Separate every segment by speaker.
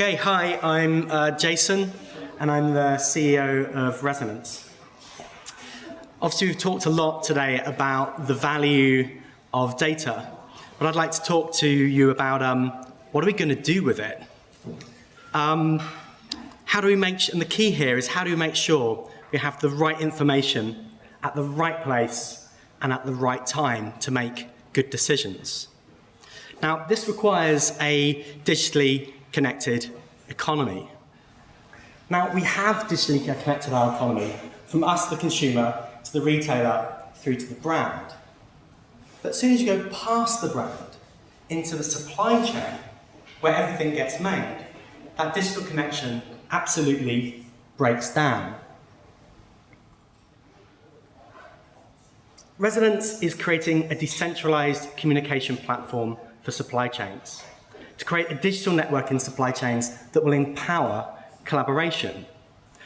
Speaker 1: Okay, hi, I'm Jason, and I'm the CEO of Resonance. Obviously, we've talked a lot today about the value of data, but I'd like to talk to you about what are we going to do with it? How do we and the key here is how do we make sure we have the right information at the right place and at the right time to make good decisions? Now, this requires a digitally connected economy. Now, we have digitally connected our economy from us, the consumer, to the retailer, through to the brand. But as soon as you go past the brand into the supply chain, where everything gets made, that digital connection absolutely breaks down. Resonance is creating a decentralized communication platform for supply chains, to create a digital network in supply chains that will empower collaboration.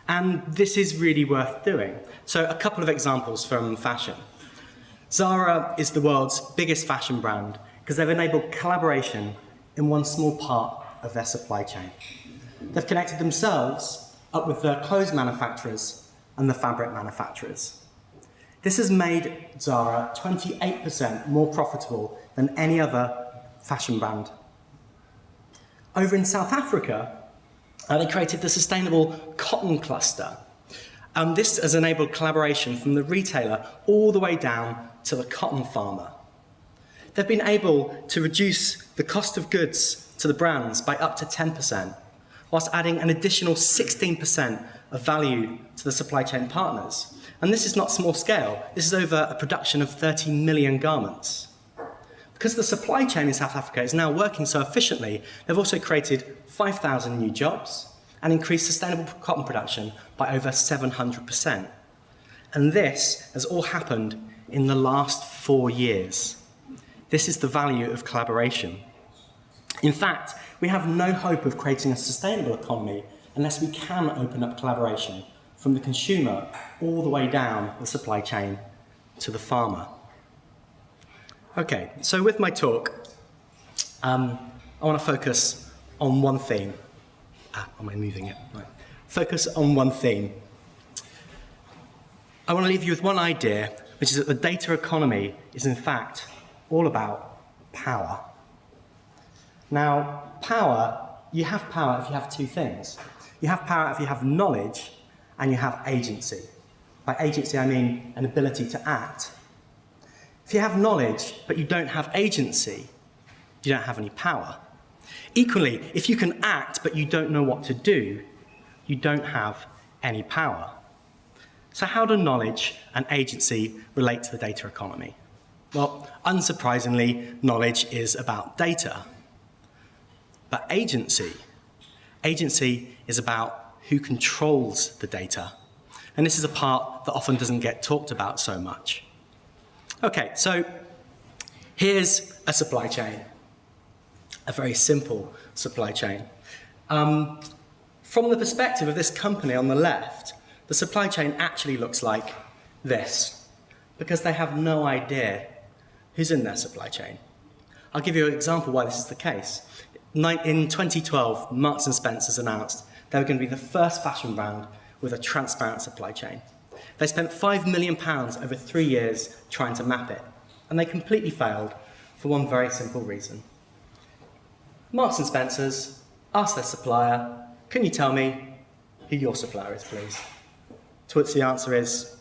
Speaker 1: And this is really worth doing. So a couple of examples from fashion. Zara is the world's biggest fashion brand because they've enabled collaboration in one small part of their supply chain. They've connected themselves up with the clothes manufacturers and the fabric manufacturers. This has made Zara 28% more profitable than any other fashion brand. Over in South Africa, they created the Sustainable Cotton Cluster. This has enabled collaboration from the retailer all the way down to the cotton farmer. They've been able to reduce the cost of goods to the brands by up to 10%, whilst adding an additional 16% of value to the supply chain partners. And this is not small scale. This is over a production of 30 million garments. Because the supply chain in South Africa is now working so efficiently, they've also created 5,000 new jobs and increased sustainable cotton production by over 700%. And this has all happened in the last 4 years. This is the value of collaboration. In fact, we have no hope of creating a sustainable economy unless we can open up collaboration from the consumer all the way down the supply chain to the farmer. Okay, so with my talk, I want to focus on one theme. Am I moving it? Right. Focus on one theme. I want to leave you with one idea, which is that the data economy is in fact all about power. Now, you have power if you have two things. You have power if you have knowledge and you have agency. By agency, I mean an ability to act. If you have knowledge, but you don't have agency, you don't have any power. Equally, if you can act, but you don't know what to do, you don't have any power. So how do knowledge and agency relate to the data economy? Well, unsurprisingly, knowledge is about data. But agency is about who controls the data. And this is a part that often doesn't get talked about so much. Okay, so here's a supply chain, a very simple supply chain. From the perspective of this company on the left, the supply chain actually looks like this, because they have no idea who's in their supply chain. I'll give you an example why this is the case. In 2012, Marks & Spencer's announced they were going to be the first fashion brand with a transparent supply chain. They spent £5 million over 3 years trying to map it, and they completely failed for one very simple reason. Marks & Spencer's asked their supplier, can you tell me who your supplier is, please? To which the answer is,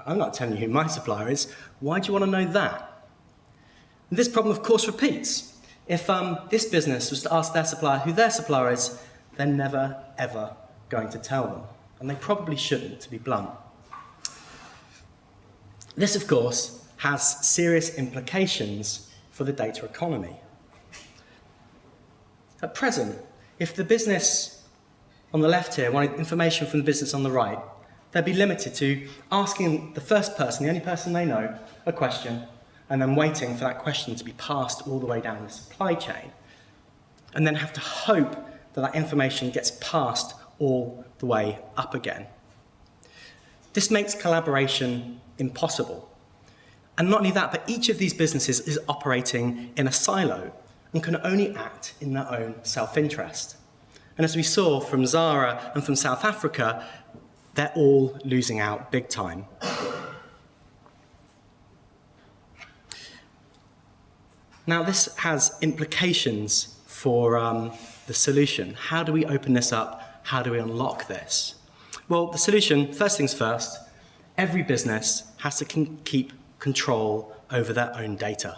Speaker 1: I'm not telling you who my supplier is. Why do you want to know that? And this problem, of course, repeats. If this business was to ask their supplier who their supplier is, they're never, ever going to tell them. And they probably shouldn't, to be blunt. This, of course, has serious implications for the data economy. At present, if the business on the left here wanted information from the business on the right, they'd be limited to asking the first person, the only person they know, a question, and then waiting for that question to be passed all the way down the supply chain, and then have to hope that that information gets passed all the way up again. This makes collaboration impossible. And not only that, but each of these businesses is operating in a silo and can only act in their own self-interest. And as we saw from Zara and from South Africa, they're all losing out big time. Now, this has implications for the solution. How do we open this up? How do we unlock this? Well, the solution, first things first, every business has to keep control over their own data.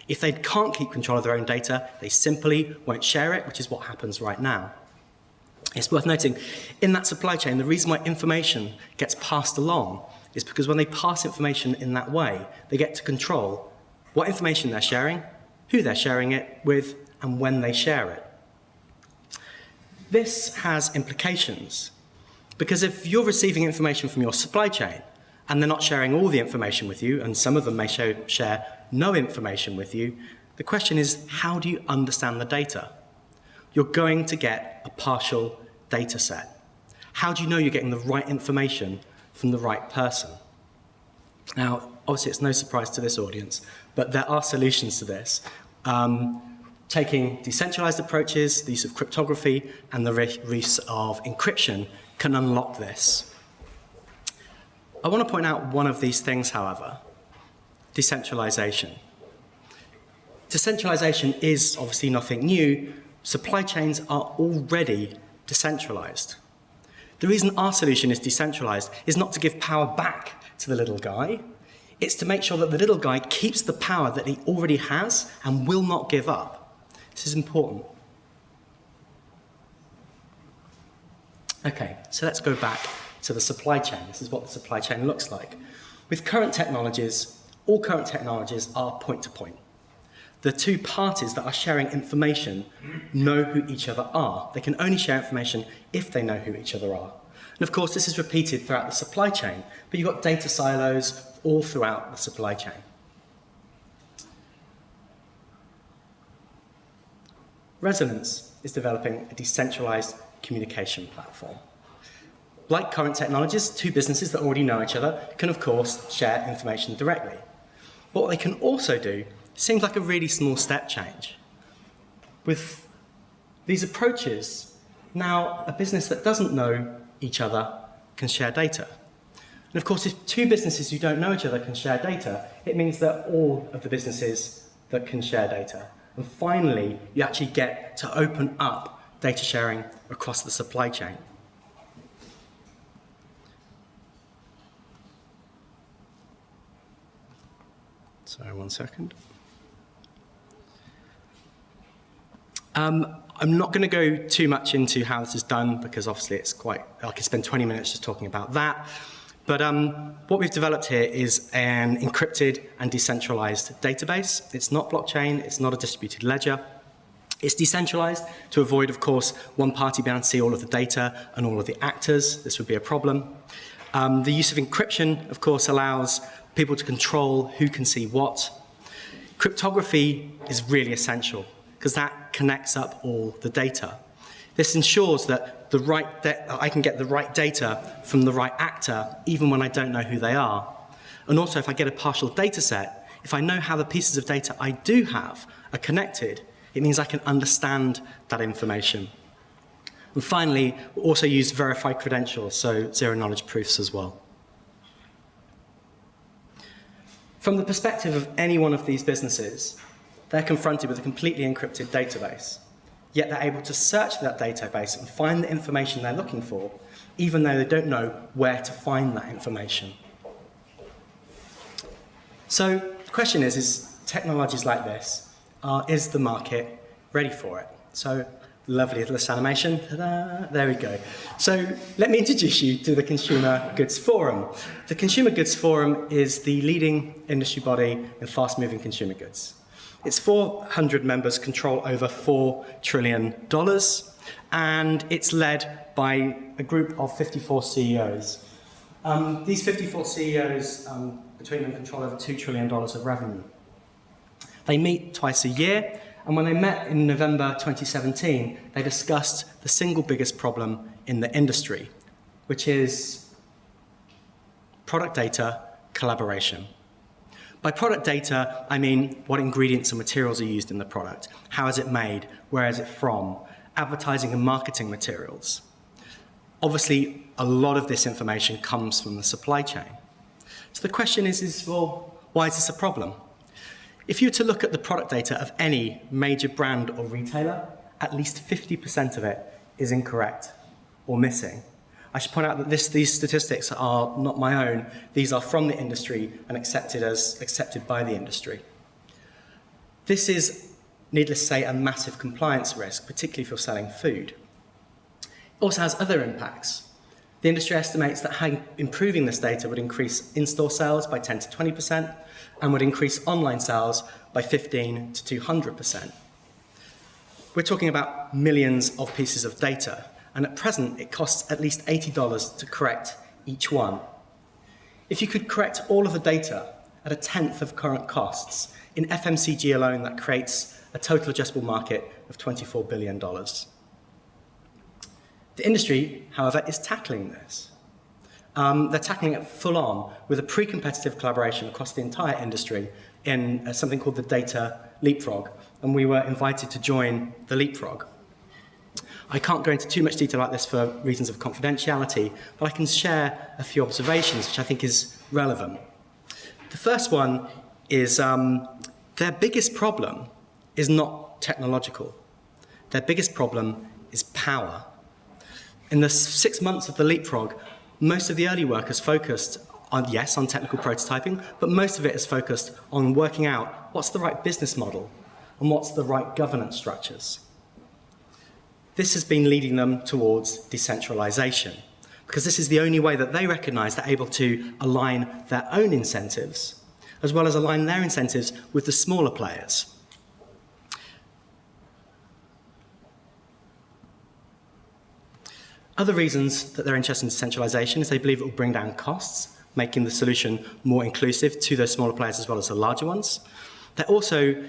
Speaker 1: If they can't keep control of their own data, they simply won't share it, which is what happens right now. It's worth noting, in that supply chain, the reason why information gets passed along is because when they pass information in that way, they get to control what information they're sharing, who they're sharing it with, and when they share it. This has implications, because if you're receiving information from your supply chain, and they're not sharing all the information with you, and some of them may share no information with you, the question is, how do you understand the data? You're going to get a partial data set. How do you know you're getting the right information from the right person? Now, obviously, it's no surprise to this audience, but there are solutions to this. Taking decentralized approaches, the use of cryptography, and the use of encryption can unlock this. I want to point out one of these things, however, decentralization. Decentralization is obviously nothing new. Supply chains are already decentralized. The reason our solution is decentralized is not to give power back to the little guy. It's to make sure that the little guy keeps the power that he already has and will not give up. This is important. Okay, so let's go back to the supply chain. This is what the supply chain looks like. With current technologies, all current technologies are point-to-point. The two parties that are sharing information know who each other are. They can only share information if they know who each other are. And of course, this is repeated throughout the supply chain, but you've got data silos all throughout the supply chain. Resonance is developing a decentralized communication platform. Like current technologies, two businesses that already know each other can, of course, share information directly. What they can also do seems like a really small step change. With these approaches, now a business that doesn't know each other can share data. And of course, if two businesses who don't know each other can share data, it means that all of the businesses that can share data. And finally, you actually get to open up data sharing across the supply chain. Sorry, 1 second. I'm not going to go too much into how this is done because obviously it's quite, I could spend 20 minutes just talking about that. But what we've developed here is an encrypted and decentralized database. It's not blockchain, it's not a distributed ledger. It's decentralized to avoid, of course, one party being able to see all of the data and all of the actors. This would be a problem. The use of encryption, of course, allows people to control who can see what. Cryptography is really essential because that connects up all the data. This ensures that I can get the right data from the right actor, even when I don't know who they are. And also, if I get a partial data set, if I know how the pieces of data I do have are connected, it means I can understand that information. And finally, we'll also use verified credentials, so zero-knowledge proofs as well. From the perspective of any one of these businesses, they're confronted with a completely encrypted database. Yet they're able to search that database and find the information they're looking for, even though they don't know where to find that information. So the question is technologies like this, is the market ready for it? So lovely little animation, ta-da, there we go. So let me introduce you to the Consumer Goods Forum. The Consumer Goods Forum is the leading industry body in fast-moving consumer goods. Its 400 members control over $4 trillion, and it's led by a group of 54 CEOs. These 54 CEOs, between them, control over $2 trillion of revenue. They meet twice a year, and when they met in November 2017, they discussed the single biggest problem in the industry, which is product data collaboration. By product data, I mean what ingredients and materials are used in the product, how is it made, where is it from, advertising and marketing materials. Obviously, a lot of this information comes from the supply chain. So the question is, well, why is this a problem? If you were to look at the product data of any major brand or retailer, at least 50% of it is incorrect or missing. I should point out that these statistics are not my own. These are from the industry and accepted by the industry. This is, needless to say, a massive compliance risk, particularly if you're selling food. It also has other impacts. The industry estimates that improving this data would increase in-store sales by 10 to 20% and would increase online sales by 15 to 200%. We're talking about millions of pieces of data, and at present it costs at least $80 to correct each one. If you could correct all of the data at a tenth of current costs, in FMCG alone that creates a total addressable market of $24 billion. The industry, however, is tackling this. They're tackling it full on with a pre-competitive collaboration across the entire industry in something called the data leapfrog, and we were invited to join the leapfrog. I can't go into too much detail about this for reasons of confidentiality, but I can share a few observations which I think is relevant. The first one is their biggest problem is not technological. Their biggest problem is power. In the 6 months of the leapfrog, most of the early work is focused on, yes, on technical prototyping, but most of it is focused on working out what's the right business model and what's the right governance structures. This has been leading them towards decentralization, because this is the only way that they recognize they're able to align their own incentives, as well as align their incentives with the smaller players. Other reasons that they're interested in decentralization is they believe it will bring down costs, making the solution more inclusive to those smaller players as well as the larger ones. They're also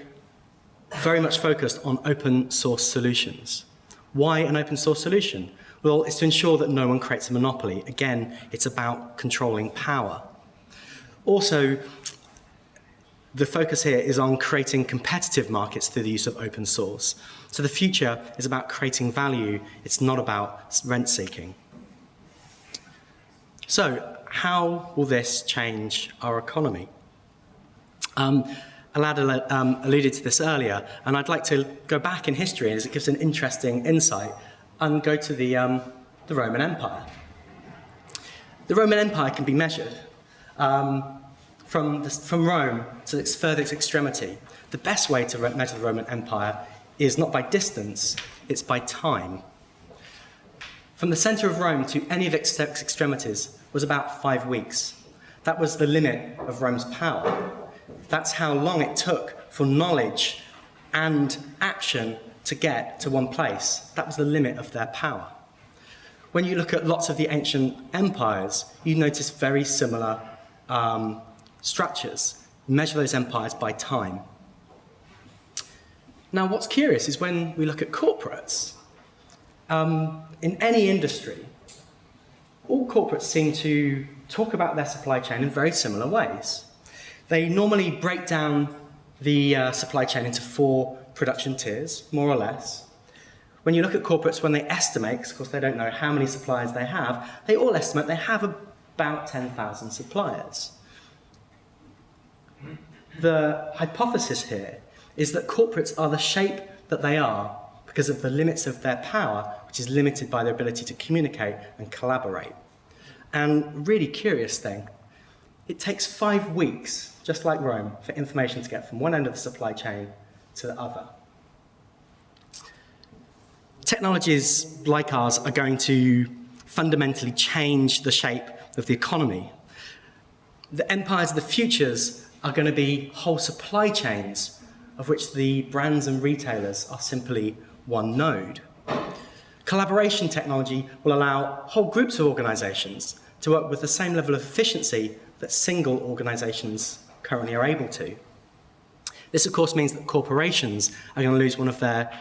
Speaker 1: very much focused on open source solutions. Why an open source solution? Well, it's to ensure that no one creates a monopoly. Again, it's about controlling power. Also, the focus here is on creating competitive markets through the use of open source. So the future is about creating value. It's not about rent seeking. So how will this change our economy? Alad alluded to this earlier, and I'd like to go back in history as it gives an interesting insight and go to the Roman Empire. The Roman Empire can be measured from Rome to its furthest extremity. The best way to measure the Roman Empire is not by distance, it's by time. From the centre of Rome to any of its extremities was about 5 weeks. That was the limit of Rome's power. That's how long it took for knowledge and action to get to one place. That was the limit of their power. When you look at lots of the ancient empires, you notice very similar structures. Measure those empires by time. Now, what's curious is when we look at corporates, in any industry, all corporates seem to talk about their supply chain in very similar ways. They normally break down the supply chain into 4 production tiers, more or less. When you look at corporates, when they estimate, because of course they don't know how many suppliers they have, they all estimate they have about 10,000 suppliers. The hypothesis here is that corporates are the shape that they are because of the limits of their power, which is limited by their ability to communicate and collaborate. And really curious thing, it takes 5 weeks, just like Rome, for information to get from one end of the supply chain to the other. Technologies like ours are going to fundamentally change the shape of the economy. The empires of the futures are going to be whole supply chains of which the brands and retailers are simply one node. Collaboration technology will allow whole groups of organizations to work with the same level of efficiency that single organizations currently are able to. This, of course, means that corporations are going to lose one of their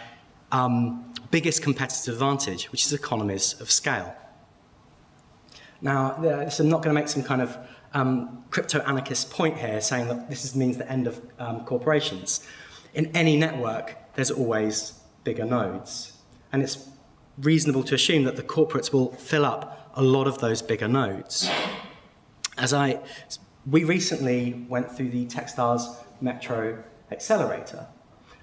Speaker 1: biggest competitive advantage, which is economies of scale. Now, I'm not going to make some kind of crypto-anarchist point here saying that this means the end of corporations. In any network, there's always bigger nodes. and it's reasonable to assume that the corporates will fill up a lot of those bigger nodes. We recently went through the Techstars Metro Accelerator,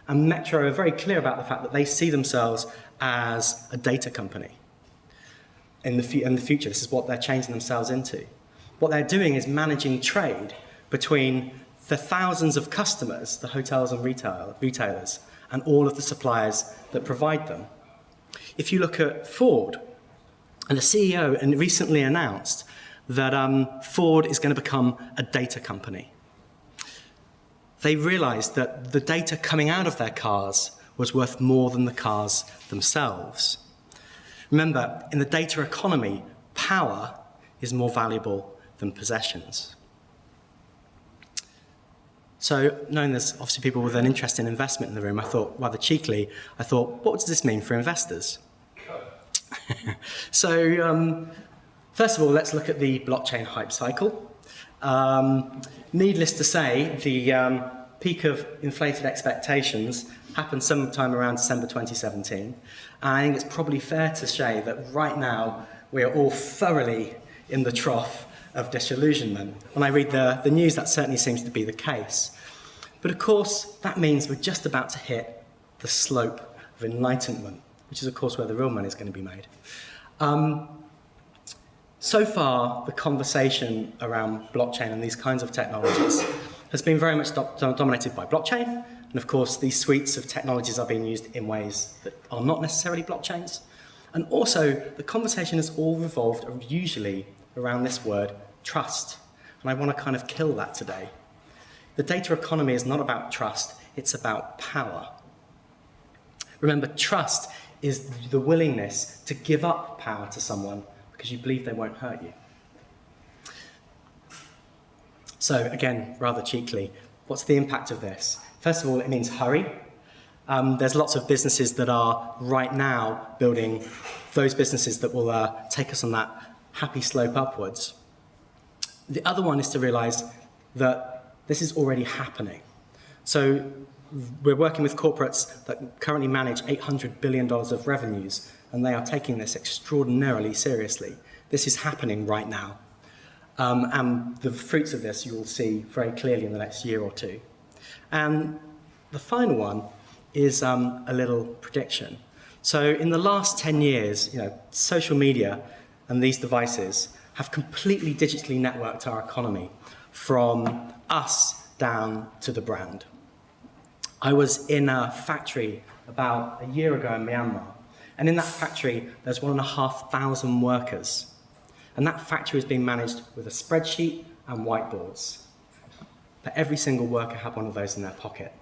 Speaker 1: and Metro are very clear about the fact that they see themselves as a data company. In the future, this is what they're changing themselves into. What they're doing is managing trade between the thousands of customers, the hotels and retailers, and all of the suppliers that provide them. If you look at Ford, and the CEO recently announced that Ford is going to become a data company. They realized that the data coming out of their cars was worth more than the cars themselves. Remember, in the data economy, power is more valuable than possessions. So, knowing there's obviously people with an interest in investment in the room, I thought, rather cheekily, what does this mean for investors? So, first of all, let's look at the blockchain hype cycle. Needless to say, the peak of inflated expectations happened sometime around December 2017. And I think it's probably fair to say that right now we are all thoroughly in the trough of disillusionment. When I read the news, that certainly seems to be the case. But of course, that means we're just about to hit the slope of enlightenment, which is of course where the real money is going to be made. So far, the conversation around blockchain and these kinds of technologies has been very much dominated by blockchain. And of course, these suites of technologies are being used in ways that are not necessarily blockchains. And also, the conversation has all revolved usually around this word, trust. And I want to kind of kill that today. The data economy is not about trust, it's about power. Remember, trust is the willingness to give up power to someone because you believe they won't hurt you. So again, rather cheekily, what's the impact of this? First of all, it means hurry. There's lots of businesses that are right now building those businesses that will take us on that happy slope upwards. The other one is to realize that this is already happening. So we're working with corporates that currently manage $800 billion of revenues, and they are taking this extraordinarily seriously. This is happening right now. And the fruits of this you will see very clearly in the next year or two. And the final one is a little prediction. So in the last 10 years, social media and these devices have completely digitally networked our economy from us down to the brand. I was in a factory about a year ago in Myanmar, and in that factory there's 1,500 workers. And that factory is being managed with a spreadsheet and whiteboards. But every single worker had one of those in their pocket.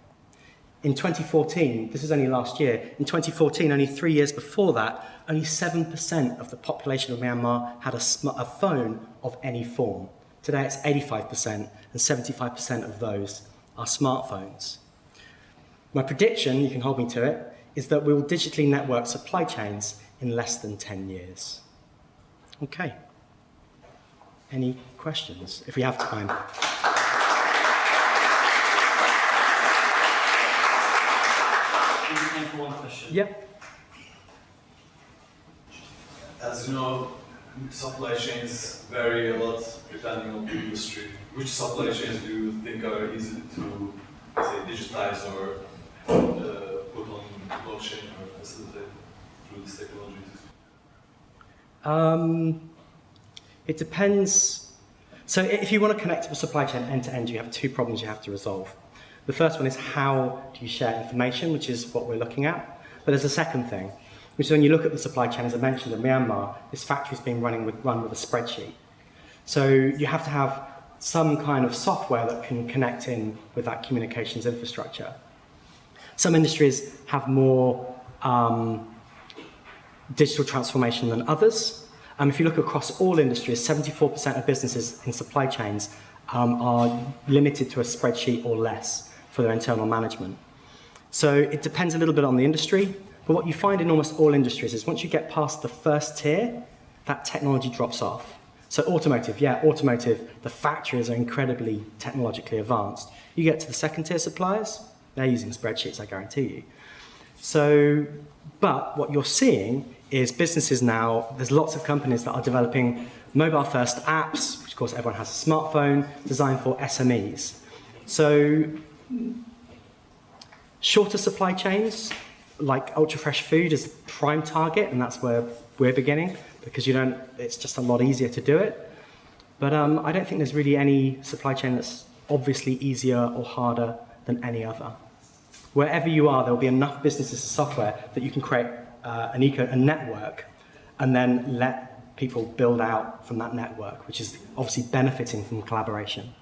Speaker 1: In 2014, this is only last year, in 2014, only 3 years before that, only 7% of the population of Myanmar had a phone of any form. Today it's 85%, and 75% of those are smartphones. My prediction, you can hold me to it, is that we will digitally network supply chains in less than 10 years. Okay. Any questions, if we have time?
Speaker 2: Time for one question.
Speaker 1: Yeah.
Speaker 3: As you know, supply chains vary a lot depending on the industry. Which supply chains do you think are easy to, say, digitize or put on blockchain or facilitate through these technologies?
Speaker 1: It depends. So if you want to connect to the supply chain end to end, you have two problems you have to resolve. The first one is how do you share information, which is what we're looking at. But there's a second thing, which is when you look at the supply chain, as I mentioned, in Myanmar, this factory is being run with a spreadsheet. So you have to have some kind of software that can connect in with that communications infrastructure. Some industries have more digital transformation than others. If you look across all industries, 74% of businesses in supply chains are limited to a spreadsheet or less for their internal management. So it depends a little bit on the industry, but what you find in almost all industries is once you get past the first tier, that technology drops off. So automotive, the factories are incredibly technologically advanced. You get to the second tier suppliers, they're using spreadsheets, I guarantee you. But what you're seeing is businesses now, there's lots of companies that are developing mobile-first apps, which of course everyone has a smartphone, designed for SMEs. So shorter supply chains, like ultra-fresh food is a prime target, and that's where we're beginning, because it's just a lot easier to do it. But I don't think there's really any supply chain that's obviously easier or harder than any other. Wherever you are, there will be enough businesses and software that you can create a network and then let people build out from that network, which is obviously benefiting from collaboration.